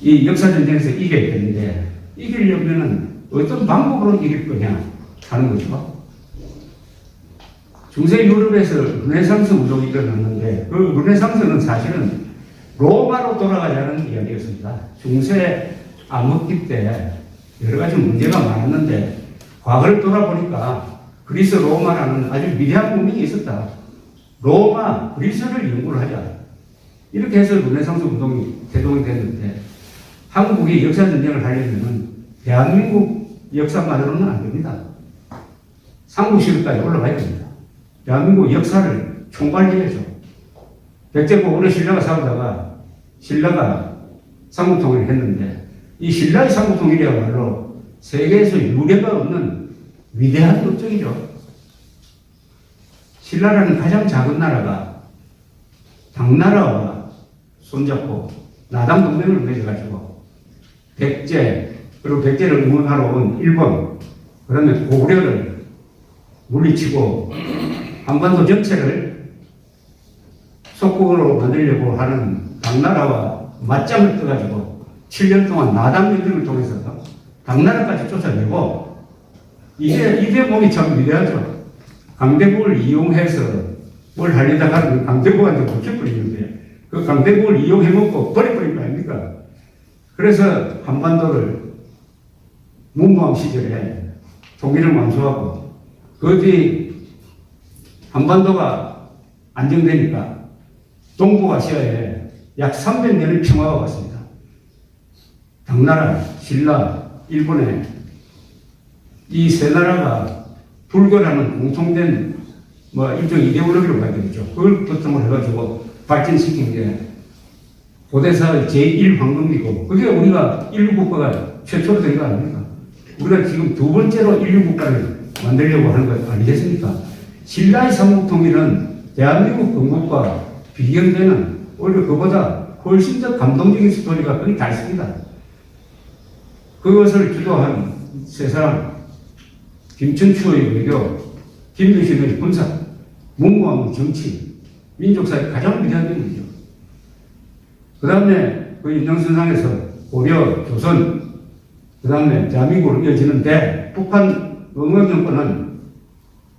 이 역사전쟁에서 이겨야 되는데, 이기려면은 어떤 방법으로 이길 거냐 하는 거죠. 중세 유럽에서 르네상스 운동이 일어났는데, 그 르네상스는 사실은 로마로 돌아가자는 이야기였습니다. 중세 암흑기 때 여러 가지 문제가 많았는데, 과거를 돌아보니까 그리스 로마라는 아주 위대한 문명이 있었다. 로마, 그리스를 연구를 하자. 이렇게 해서 르네상스 운동이 대동이 됐는데, 한국이 역사전쟁을 하려면 대한민국 역사만으로는 안 됩니다. 삼국시대까지 올라가야 됩니다. 대한민국 역사를 총괄해야죠. 백제고 어느 신라가 싸우다가 신라가 삼국통일을 했는데, 이 신라의 삼국통일이야말로 세계에서 유례가 없는 위대한 업적이죠. 신라라는 가장 작은 나라가 당나라와 손잡고 나당 동맹을 맺어가지고 백제, 그리고 백제를 응원하러 온 일본, 그 다음에 고구려를 물리치고 한반도 전체를 속국으로 만들려고 하는 당나라와 맞짱을 떠가지고 7년 동안 나당 전쟁을 통해서 당나라까지 쫓아내고, 이게 몸이 참 위대하죠. 강대국을 이용해서 뭘 하려다가 강대국한테 먹혀버리는데, 그 강대국을 이용해먹고 버려버린 거 아닙니까? 그래서 한반도를 문무왕 시절에 통일을 완수하고, 그 뒤 한반도가 안정되니까 동북아시아에 약 300년의 평화가 왔습니다. 당나라, 신라, 일본에 이 세 나라가 불교라는 공통된 일종 이데올로기로 봐야 되겠죠. 그걸 바탕으로 해가지고 발전시킨 게 고대사 제1황금기고, 그게 우리가 인류국가가 최초로 된 거 아닙니까? 우리가 지금 두 번째로 인류국가를 만들려고 하는 거 아니겠습니까? 신라의 삼국통일은 대한민국 건국과 비견되는, 오히려 그보다 훨씬 더 감동적인 스토리가 거의 다 있습니다. 그것을 주도한 세 사람, 김춘추의 외교, 김유신의 군사, 문무왕의 정치, 민족사의 가장 위대한 인물이죠. 그 다음에 그 인정선상에서 고려, 조선, 그 다음에 대한민국으로 이어지는데, 북한 응원정권은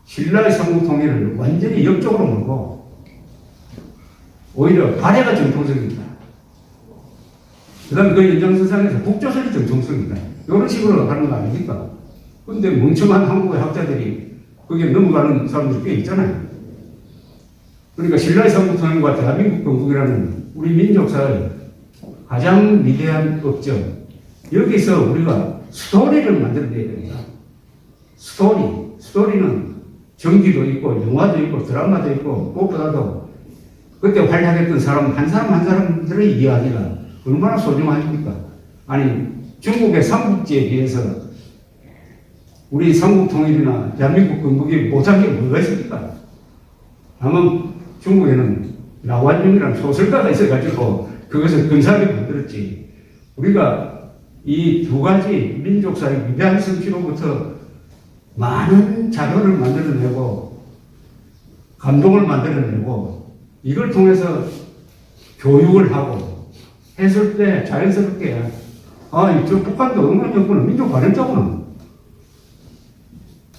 신라의 삼국통일을 완전히 역적으로 몰고 오히려 발해가 정통성입니다. 그 다음에 그 인정선상에서 북조선이 정통성입니다. 이런 식으로 하는 거 아닙니까? 근데 멍청한 한국의 학자들이 그게 넘어가는 사람들이 꽤 있잖아요. 그러니까 신라의 삼국통일과 대한민국 건국이라는 우리 민족사의 가장 위대한 업적, 여기서 우리가 스토리를 만들어내야 됩니다. 스토리는 전기도 있고 영화도 있고 드라마도 있고, 무엇보다도 그때 활약했던 사람 한 사람들의 이야기가 얼마나 소중합니까? 아니, 중국의 삼국지에 비해서 우리 삼국통일이나 대한민국 건국이 못한 게 뭐가 있습니까? 다만 중국에는 라완용이라는 소설가가 있어가지고 그것을 근사하게 만들었지. 우리가 이 두 가지 민족사의 위대한 성취로부터 많은 자료를 만들어내고 감동을 만들어내고, 이걸 통해서 교육을 하고 했을 때 자연스럽게 저 북한도 응원정권은 민족 발현자구나,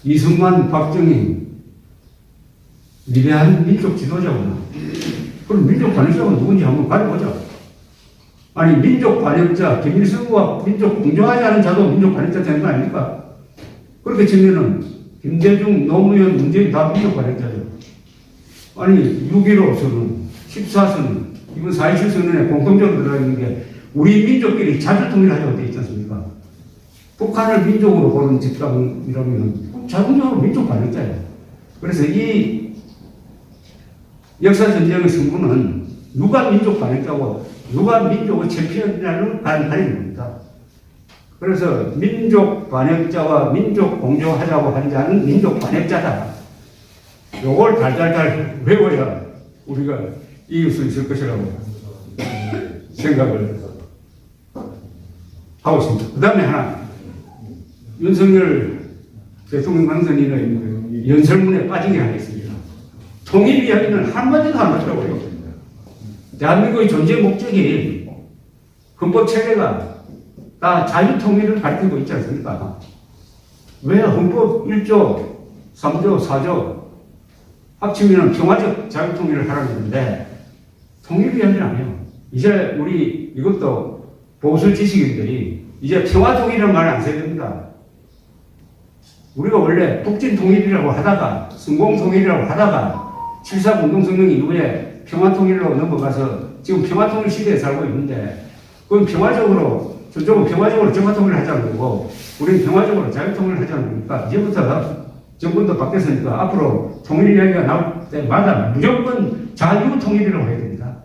이승만, 박정희 위대한 민족 지도자구나. 그럼 민족 반역자가 누군지 한번 가려보자. 아니, 민족 반역자, 김일성과 민족 공존하지 않은 자도 민족 반역자 되는 거 아닙니까? 그렇게 치면은 김대중, 노무현, 문재인 다 민족 반역자죠. 아니, 6.15 선언, 14선언, 이번 4.27 선언에 공통적으로 들어있는 게 우리 민족끼리 자주 통일하자고 되어 있지 않습니까? 북한을 민족으로 보는 집단이라면 자동적으로 민족 반역자예요. 그래서 이 역사전쟁의 승부는 누가 민족 반역자고 누가 민족의 챔피언이냐는 가리는 겁니다. 그래서 민족 반역자와 민족 공존하자고 하는 자는 민족 반역자다. 요걸 달달달 외워야 우리가 이길 수 있을 것이라고 생각을 하고 있습니다. 그 다음에 하나, 윤석열 대통령 당선인의 연설문에 빠진 게 하나 있습니다. 통일 이야기는 한마디도 안 하더라고요. 대한민국의 존재 목적이 헌법 체계가 다 자유통일을 가르치고 있지 않습니까? 왜 헌법 1조, 3조, 4조 합치면 평화적 자유통일을 하라는 건데 통일 이야기를 안 해요. 이제 우리 이것도 보수 지식인들이 이제 평화통일이라는 말을 안 써야 됩니다. 우리가 원래 북진통일이라고 하다가 성공통일이라고 하다가 7.4 공동성명 이후에 평화통일로 넘어가서 지금 평화통일 시대에 살고 있는데 그건 평화적으로 저쪽은 평화적으로 정화통일을 하자는 거고 우리는 평화적으로 자유통일을 하자는 거니까 이제부터 정권도 바뀌었으니까 앞으로 통일 이야기가 나올 때마다 무조건 자유통일이라고 해야 됩니다.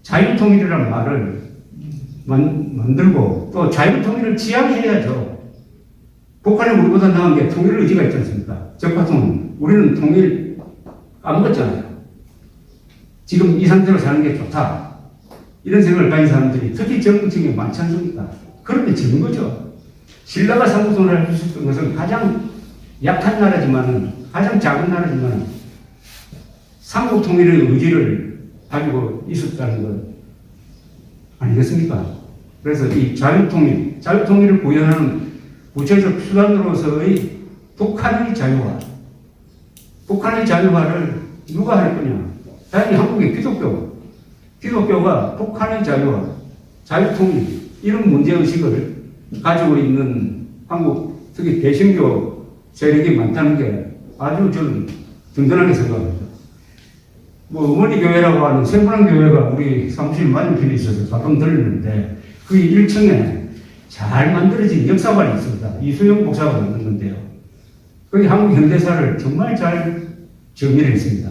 자유통일이라는 말을 만들고 또 자유통일을 지향해야죠. 북한이 우리보다 나은 게 통일 의지가 있지 않습니까? 적화통일. 우리는 통일 까먹었잖아요. 지금 이 상태로 사는 게 좋다. 이런 생각을 가진 사람들이 특히 정치인이 많지 않습니까? 그런데 지는 거죠. 신라가 삼국통일을 할 수 있었던 것은 가장 약한 나라지만은, 가장 작은 나라지만은, 삼국통일의 의지를 가지고 있었다는 것 아니겠습니까? 그래서 이 자유통일을 구현하는 구체적 수단으로서의 북한의 자유화를 누가 할 거냐? 당연히 한국의 기독교가 북한의 자유통일, 이런 문제의식을 가지고 있는 한국, 특히 개신교 세력이 많다는 게 아주 저는 든든하게 생각합니다. 어머니 교회라고 하는 생분한 교회가 우리 사무실 맞은편에 있어서 가끔 들리는데 그 1층에 잘 만들어진 역사관이 있습니다. 이수영 목사가 만든 건데요. 거기 한국 현대사를 정말 잘 정리를 했습니다.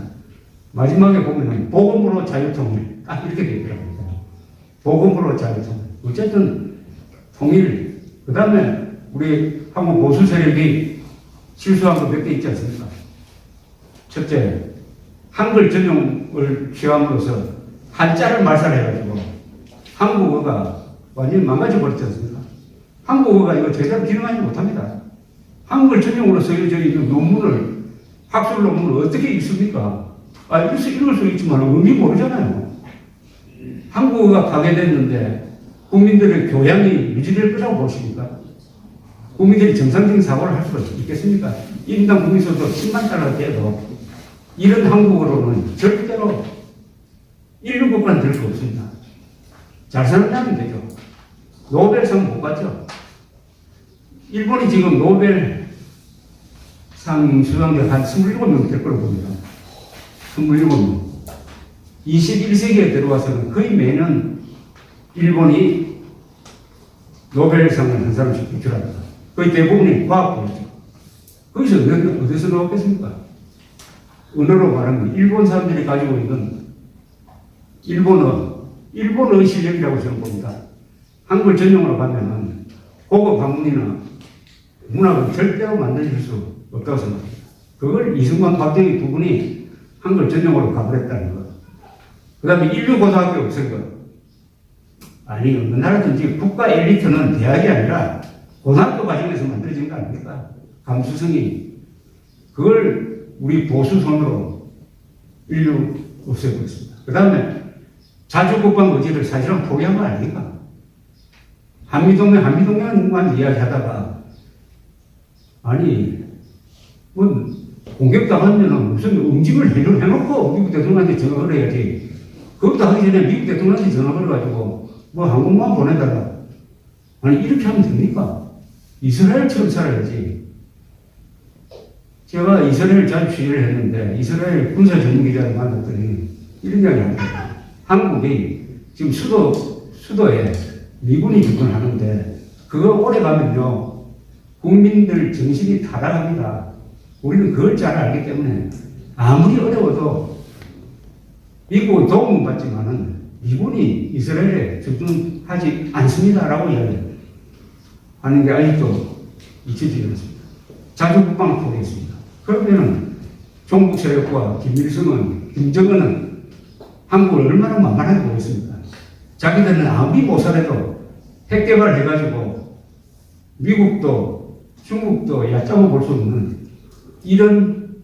마지막에 보면은 복음으로 자유통일 딱 이렇게 되어 있더라고요. 복음으로 자유통일. 어쨌든 통일. 그 다음에 우리 한국 보수 세력이 실수한 거 몇 개 있지 않습니까? 첫째, 한글 전용을 취함으로써 한자를 말살해가지고 한국어가 완전히 망가져 버렸지 않습니까? 한국어가 이거 제대로 기능하지 못합니다. 한글 전용으로 쓰여져 있는 논문을, 학술 논문을 어떻게 읽습니까? 읽을 수 있지만 의미 모르잖아요. 한국어가 파괴됐는데 국민들의 교양이 유지될 거라고 보십니까? 국민들이 정상적인 사고를 할 수가 있겠습니까? 인당 국민소득 10만 달러 돼도 이런 한국어로는 절대로 인류 국가는 될 수 없습니다. 잘 사는 나라는 되죠. 노벨상 못 받죠. 일본이 지금 노벨상 수상자 한 27명 될 거라고 봅니다. 27명. 21세기에 들어와서는 거의 매년 일본이 노벨상을 한 사람씩 유출합니다. 거의 대부분이 과학부죠. 거기서 어디서 나왔겠습니까? 언어로 말하면 일본 사람들이 가지고 있는 일본어 실력이라고 저는 봅니다. 한글 전용으로 가면은 고급 학문이나 문학은 절대로 만들어질 수 없다고 생각합니다. 그걸 이승만, 박정희 두 분이 한글 전용으로 가버렸다는 것. 그 다음에 인류고등학교 없앤 것. 아니, 어느 나라든지 국가 엘리트는 대학이 아니라 고등학교 과정에서 만들어진 거 아닙니까? 감수성이. 그걸 우리 보수 손으로 인류 없애고 있습니다. 그 다음에 자주국방 의지를 사실은 포기한 거 아닙니까? 한미동맹만 이야기하다가, 아니, 공격당하면 무슨 응징을 해놓고 미국 대통령한테 전화를 해야지. 그것도 하기 전에 미국 대통령한테 전화를 가지고 한국만 보내달라. 아니, 이렇게 하면 됩니까? 이스라엘처럼 살아야지. 제가 이스라엘 자주 취재를 했는데, 이스라엘 군사 전문기자를 만났더니, 이런 이야기 합니다. 한국이 지금 수도에 미군이 집권하는데, 그거 오래 가면요, 국민들 정신이 타락합니다. 우리는 그걸 잘 알기 때문에, 아무리 어려워도, 미국은 도움은 받지만은, 미군이 이스라엘에 접근하지 않습니다라고 이야기하는 게 아직도 잊혀지지 않습니다. 자주국방을 포기했습니다. 그러면은 종북 세력과 김정은은 한국을 얼마나 만만하게 보겠습니까? 자기들은 아무리 모살해도 핵 개발해가지고 미국도 중국도 얕잡아 볼 수 없는 이런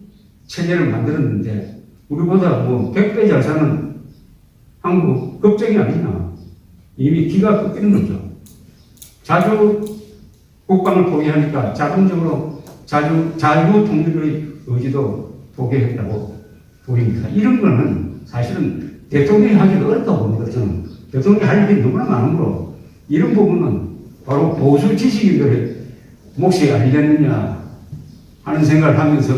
체제를 만들었는데 우리보다 100배 잘 사는 한국 걱정이 아니냐. 이미 기가 꺾이는 거죠. 자주 국방을 포기하니까 자동적으로 자유 통일의 의지도 포기했다고 보입니다. 이런 거는 사실은 대통령이 하기가 어렵다고 봅니다. 저는 대통령이 할 일이 너무나 많은 거로 이런 부분은 바로 보수 지식인들의 몫이 아니겠느냐 하는 생각을 하면서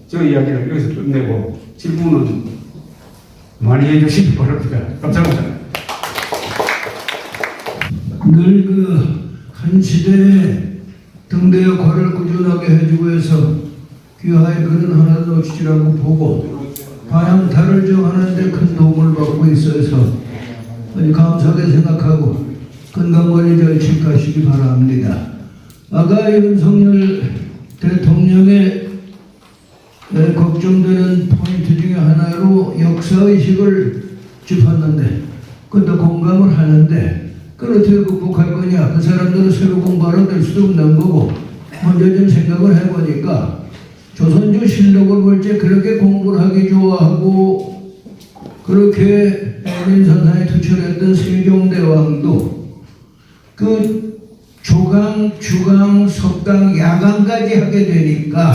저 이야기를 여기서 끝내고 질문은 많이 해주시기 바랍니다. 감사합니다. 늘 그 한 시대에 등대 역할을 꾸준하게 해주고 해서 귀하의 그런 하나도 없이라고 보고 방향타를 정하는데 큰 도움을 받고 있어서 아주 감사하게 생각하고 건강관리 잘 지켜가시기 바랍니다. 아까 윤석열 대통령의 걱정되는 포인트 중에 하나로 역사의식을 짚었는데 그것도 공감을 하는데 그걸 어떻게 극복할 거냐. 그 사람들은 새로 공부하러 될 수도 없는 거고 먼저 좀 생각을 해보니까 조선조 실록을 볼 때 그렇게 공부를 하기 좋아하고 그렇게 민선상에 투철했던 세종대왕도 그 조강, 주강, 석강, 야강까지 하게 되니까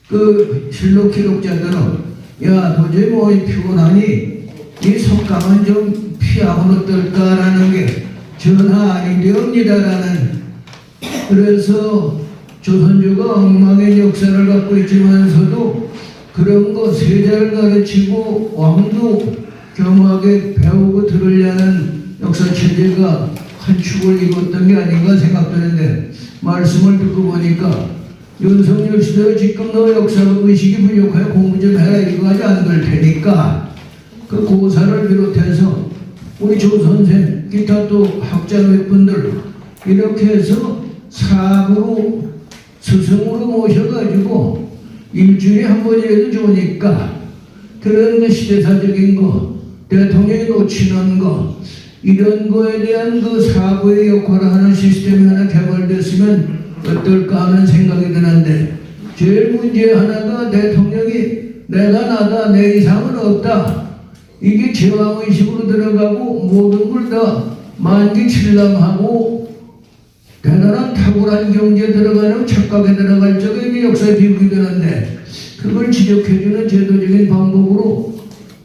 그 실록 기록자들은 야 도저히 뭐 피곤하니 이 석강은 좀 피하면 어떨까라는 게 전하 아니되옵니다라는 그래서 조선조가 엉망의 역사를 갖고 있지만서도 그런 거 세자를 가르치고 왕도 겸하게 배우고 들으려는 역사 체제가 한 축을 이뤘던 게 아닌가 생각되는데 말씀을 듣고 보니까 윤석열 시대에 지금 너 역사 의식이 부족해 공부 좀 해라 이거 아직 안 될 테니까 그 고사를 비롯해서 우리 조 선생 기타 또 학자 몇 분들 이렇게 해서 사부로 스승으로 모셔가지고 일주일에 한 번이라도 좋으니까 그런 그 시대사적인 거 대통령이 놓치는 거 이런 거에 대한 그 사부의 역할을 하는 시스템이 하나 개발됐으면 어떨까 하는 생각이 드는데 제일 문제 하나가 대통령이 내가 나다 내 이상은 없다 이게 제왕의식으로 들어가고 모든 걸 다 만기칠람하고 대단한 탁월한 경제에 들어가는 착각에 들어갈 적에 역사에 비우게 되는데 그걸 지적해주는 제도적인 방법으로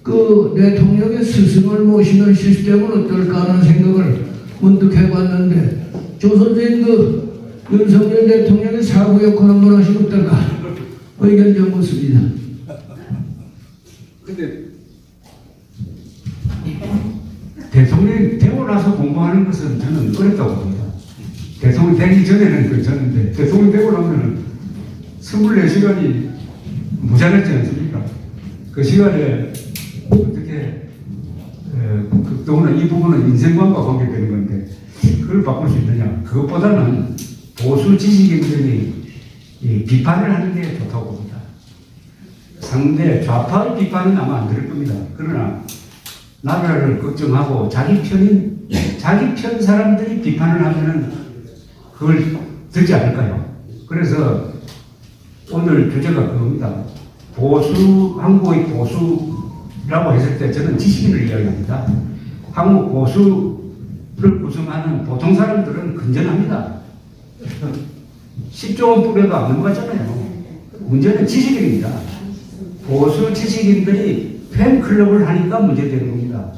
그 대통령의 스승을 모시는 시스템은 어떨까 하는 생각을 문득 해봤는데 조선생 그 윤석열 대통령의 사고 역할 한번 하시면 어떨까 의견 좀 묻습니다. 근데 대통령이 되고 나서 공부하는 것은 저는 어렵다고 봅니다. 대통령 되기 전에는 괜찮은데 대통령 되고 나면은 24시간이 무자랐지 않습니까? 그 시간에 어떻게 더구나 이 부분은 인생관과 관계되는 건데 그걸 바꿀 수 있느냐? 그것보다는 보수 지식인들이 비판을 하는 게 좋다고 봅니다. 상대 좌파의 비판은 아마 안 들을 겁니다. 그러나 나라를 걱정하고 자기 편 사람들이 비판을 하면은 그걸 듣지 않을까요? 그래서 오늘 주제가 그겁니다. 보수, 한국의 보수라고 했을 때 저는 지식인을 이야기합니다. 한국 보수를 구성하는 보통 사람들은 건전합니다. 10조 원 뿌려도 안 넘어가잖아요. 문제는 지식인입니다. 보수 지식인들이 팬클럽을 하니까 문제되는 겁니다.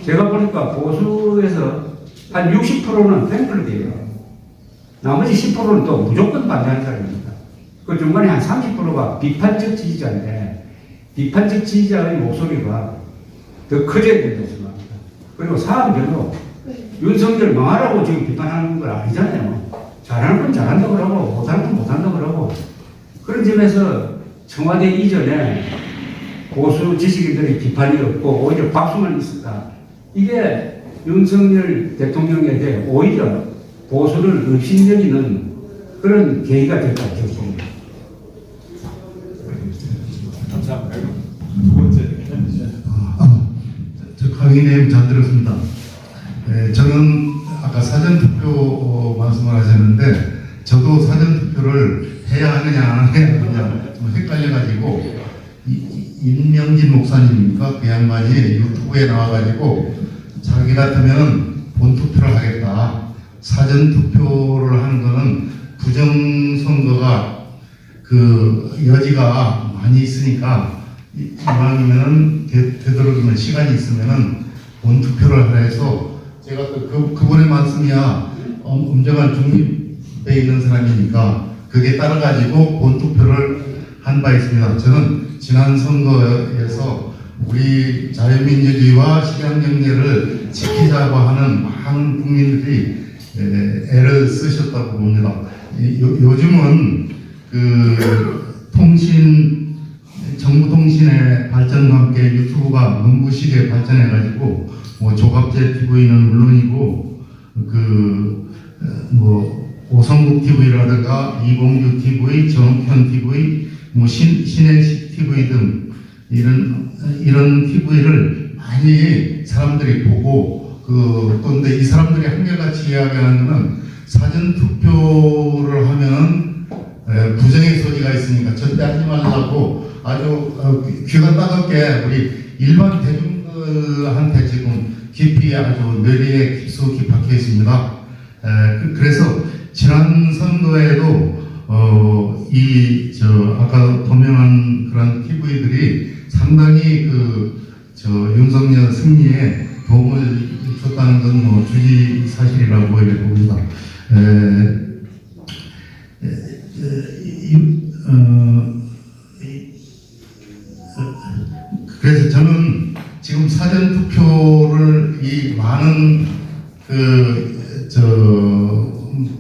제가 보니까 보수에서 한 60%는 팬클럽이에요. 나머지 10%는 또 무조건 반대하는 사람입니다. 그 중간에 한 30%가 비판적 지지자인데 비판적 지지자의 목소리가 더 커져야 된다고 생각합니다. 그리고 사람들도 윤석열 망하라고 지금 비판하는 건 아니잖아요. 잘하는 건 잘한다고 그러고 못하는 건 못한다고 그러고 그런 점에서 청와대 이전에 보수 지식인들의 비판이 없고 오히려 박수만 있었다. 이게 윤석열 대통령에 대해 오히려 보수를 의심여기는 그런 계기가 됐다 저는 봅니다. 감사합니다. 두 번째. 저 강의님 잘 들었습니다. 저는 아까 사전투표 말씀을 하셨는데 저도 사전투표를 해야 하느냐 안 해야 하느냐 좀 헷갈려가지고 임명진 목사님입니까? 그 양반이 유튜브에 나와가지고 자기 같으면 본투표를 하겠다. 사전투표를 하는 거는 부정선거가 그 여지가 많이 있으니까 이왕이면 되도록이면 시간이 있으면은 본투표를 하라 해서 제가 또 그분의 말씀이야 엄정한 중립에 있는 사람이니까 그게 따라가지고 본투표를 한 바 있습니다. 저는 지난 선거에서 우리 자유민주주의와 시간경제를 지키자고 하는 많은 국민들이 애를 쓰셨다고 봅니다. 요즘은 그 정부 통신의 발전과 함께 유튜브가 눈부시게 발전해가지고 뭐 조갑재 TV는 물론이고 오성국 TV라든가 이봉규 TV, 정편 TV, 뭐 신혜식 TV 등 이런 TV를 많이 사람들이 보고 그런데 이 사람들이 한결같이 이야기하는 것은 사전 투표를 하면 부정의 소지가 있으니까 절대 하지 말라고 아주 귀가 따갑게 우리 일반 대중들한테 지금 깊이 아주 뇌리에 깊숙이 박혀 있습니다. 그래서 지난 선거에도 아까 도면한 그런 TV들이 상당히 윤석열 승리에 도움을 줬다는 건 뭐 주지 사실이라고 이렇게 봅니다. 그래서 저는 지금 사전 투표를 이 많은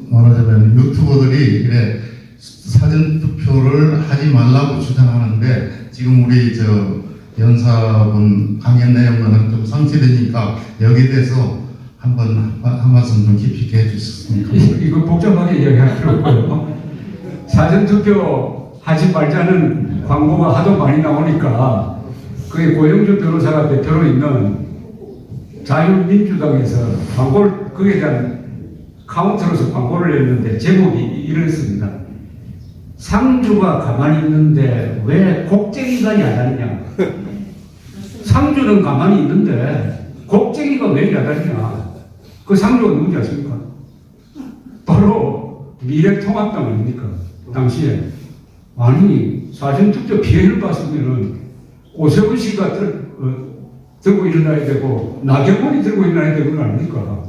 말하자면 유튜버들이 이래 사전 투표를 하지 말라고 주장하는데 지금 우리 연사분 강연 내용과는 좀 상쇄되니까 여기에 대해서 한 말씀 좀 깊이 있게 해주셨습니까? 이거 복잡하게 이야기할 필요 없고요. 사전투표 하지 말자는 광고가 하도 많이 나오니까 그게 고영주 변호사가 대표로 있는 자유민주당에서 광고를 그에 대한 카운터로서 광고를 냈는데 제목이 이렇습니다. 상주가 가만히 있는데 왜 곡쟁이가 야단이냐. 상주는 가만히 있는데 곡쟁이가 왜 야단이냐. 그 상주가 누군지 아십니까? 바로 미래통합당 아닙니까? 당시에. 아니 사전투표 피해를 봤으면은 오세훈 씨가 들고 일어나야 되고 나경원이 들고 일어나야 되는 거 아닙니까?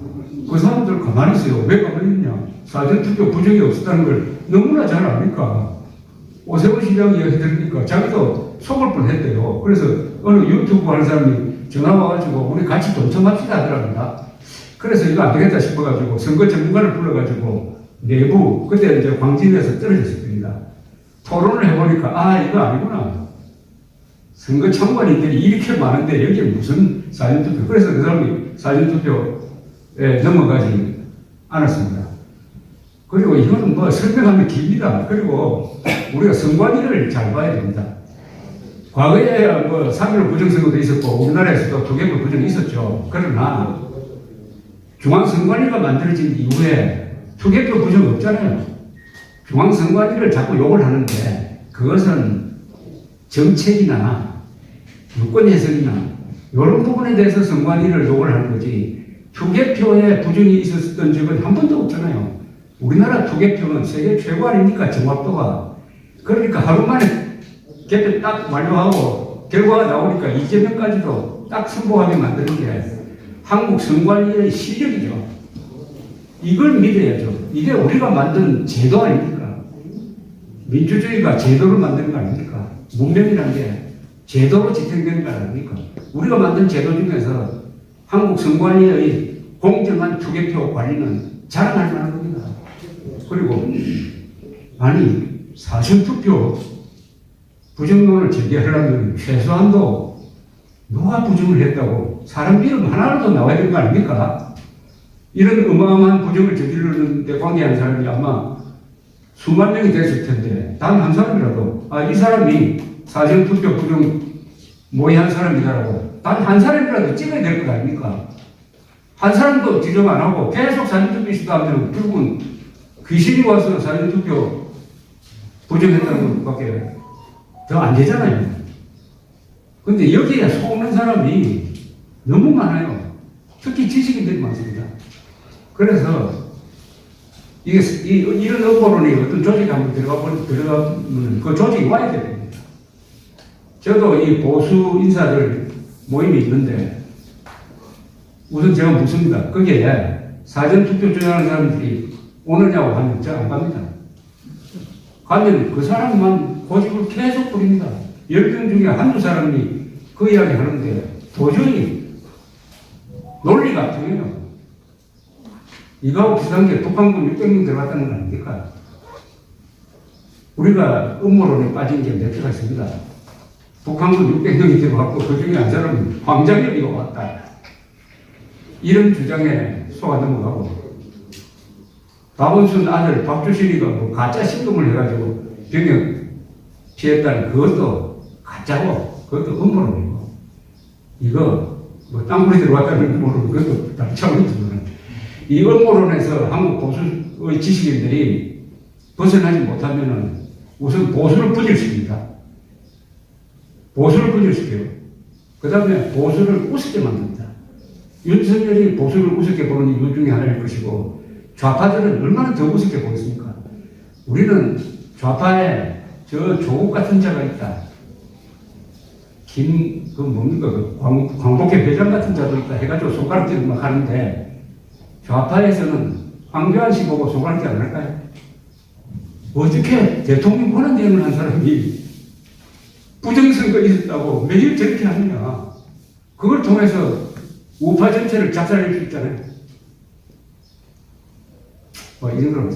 그 사람들 가만히 있어요. 왜 가만히 있냐? 사전투표 부정이 없었다는 걸 너무나 잘 압니까? 오세훈 시장 이야기 들으니까 자기도 속을 뻔했대요. 그래서 어느 유튜브 하는 사람이 전화 와가지고 우리 같이 동참합시다 하더랍니다. 그래서 이거 안 되겠다 싶어가지고 선거 전문가를 불러가지고 내부 그때 이제 광진에서 떨어졌을 겁니다. 토론을 해보니까 이거 아니구나. 선거 참관인들이 이렇게 많은데 여기에 무슨 사전투표. 그래서 그 사람이 사전투표에 넘어가지 않았습니다. 그리고 이거는 뭐 설명하면 깁니다. 그리고 우리가 선관위를 잘 봐야 됩니다. 과거에 뭐 3.15 부정선거도 있었고 우리나라에서도 투개표 부정이 있었죠. 그러나 중앙선관위가 만들어진 이후에 투개표 부정 없잖아요. 중앙선관위를 자꾸 욕을 하는데 그것은 정책이나 유권 해석이나 이런 부분에 대해서 선관위를 욕을 하는 거지 투개표에 부정이 있었던 적은 한 번도 없잖아요. 우리나라 투개표는 세계 최고 아닙니까? 정확도가. 그러니까 하루 만에 개표 딱 완료하고 결과가 나오니까 이재명까지도 딱 선보하게 만드는 게 한국 선관위의 실력이죠. 이걸 믿어야죠. 이게 우리가 만든 제도 아닙니까? 민주주의가 제도를 만드는 거 아닙니까? 문명이라는 게 제도로 지탱되는 거 아닙니까? 우리가 만든 제도 중에서 한국 선관위의 공정한 투개표 관리는 자랑할 만한 겁니다. 그리고 사전투표 부정론을 제기하려면 최소한도 누가 부정을 했다고 사람 이름 하나라도 나와야 되는 거 아닙니까? 이런 어마어마한 부정을 저지르는데 관계한 사람이 아마 수만 명이 됐을 텐데 단 한 사람이라도 이 사람이 사전투표 부정 모의한 사람이다라고 단 한 사람이라도 찍어야 될 거 아닙니까? 한 사람도 지정 안 하고 계속 사전투표 시도하면 결국은 귀신이 와서 사전투표 부정했다는 것밖에 더 안 되잖아요. 근데 여기에 속는 사람이 너무 많아요. 특히 지식인들이 많습니다. 그래서 이런 업보론이 어떤 조직에 한번 들어가면 그 조직이 와야 됩니다. 저도 이 보수 인사들 모임이 있는데 우선 제가 묻습니다. 거기에 사전투표 주장하는 사람들이 오느냐고 하면 제가 안 갑니다. 가면 그 사람만 고집을 계속 부립니다. 10명 중에 한두 사람이 그 이야기 하는데 도저히 논리가 안 통해요. 이거하고 비슷한 게 북한군 600명 들어갔다는 거 아닙니까? 우리가 음모론에 빠진 게 몇 개가 있습니다. 북한군 600명이 들어갔고 그 중에 한 사람은 황장엽이가 왔다. 이런 주장에 속아 넘어가고 박원순 아들 박주실이가 뭐 가짜 신금을 해가지고 병역 피했다는 그것도 가짜고 그것도 음모론이고 이거 뭐 땅굴에 들어왔다는 음모론 그것도 다른 차원이지만 이 음모론에서 한국 보수의 지식인들이 벗어나지 못하면은 우선 보수를 분열시킵니다. 보수를 분열시켜요. 그 다음에 보수를 우습게 만듭니다. 윤석열이 보수를 우습게 보는 이유 중에 하나일 것이고 좌파들은 얼마나 더 우습게 보겠습니까? 우리는 좌파에 저 조국 같은 자가 있다. 광복회 회장 같은 자도 있다 해가지고 손가락질을 막 하는데 좌파에서는 황교안 씨 보고 손가락질 안 할까요? 어떻게 대통령 권한대행을 한 사람이 부정선거 있었다고 매일 저렇게 하느냐. 그걸 통해서 우파 전체를 작살낼 수 있잖아요. 이런 걸